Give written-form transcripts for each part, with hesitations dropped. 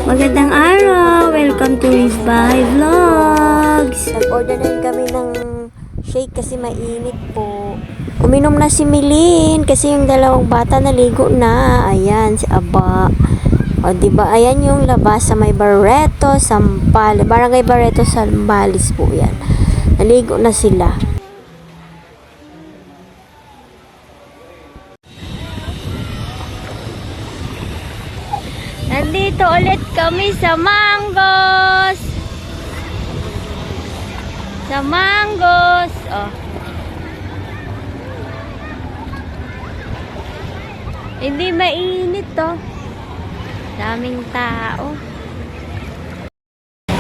Magandang araw! Welcome to Riz Bahay Vlogs! Nag-order na rin kami ng shake kasi mainit po. Uminom na si Milin kasi yung dalawang bata naligo na. Ayan, si Aba. O, diba? Ayan yung labas sa may Barreto, Barangay Barreto, Sambales po yan. Naligo na sila. Nandito ulit kami sa Mangos! Sa Mangos! Oh. Hindi mainit to. Daming tao.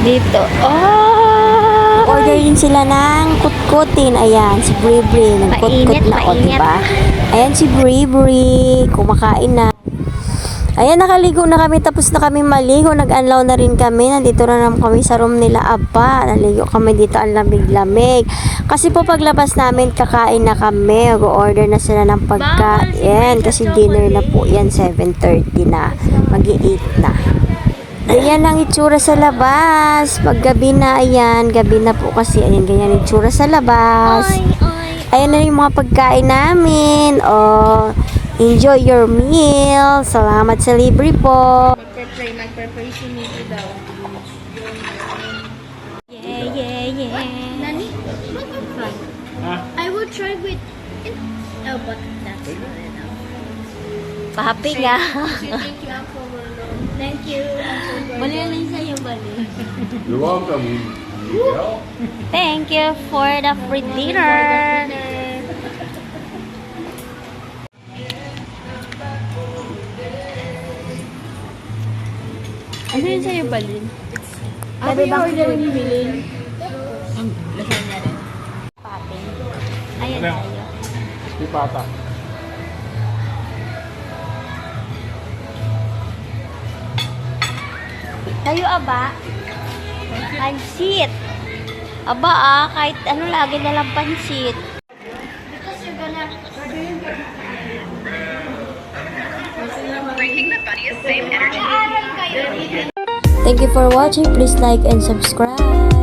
Dito. Oh! Order din sila ng kutkutin. Ayan, si Bri-Bri. Nagkutkut na o, diba? Ayan si Bri-Bri. Kumakain na. Ayan, nakaligo na kami. Tapos na kami maligo. Nag-unlaw na rin kami. Nandito na naman kami sa room nila. Aba, naligo kami dito. Ang lamig-lamig. Kasi po paglabas namin, kakain na kami. Mag-order na sila ng pagkain. Kasi dinner na po yan. 7:30 na. Mag-i-8 na. Ayan ang itsura sa labas. Paggabi na, ayan. Gabi na po kasi. Ayan, ganyan itsura sa labas. Ayan na yung mga pagkain namin. Oh, enjoy your meal. Salamat sa libre po. Magpe-pray si Mito daw. Yeah. Nani? I will try with it. Oh, but that's not enough. Pahapi nga. Thank you, Uncle Rolo. Thank you, Uncle Rolo. Bali lang sa'yo, bali. You're welcome, Miguel. Thank you for the free dinner. Ano yun sa'yo, Balin? Ano yung order ni Milin? Ang lasagna rin. Pating. Ayan Ano? tayo. Si Pata. Tayo, aba. Pansit. Aba, kahit ano lagi na lang pansit. Because you're gonna... Thank you for watching. Please like and subscribe.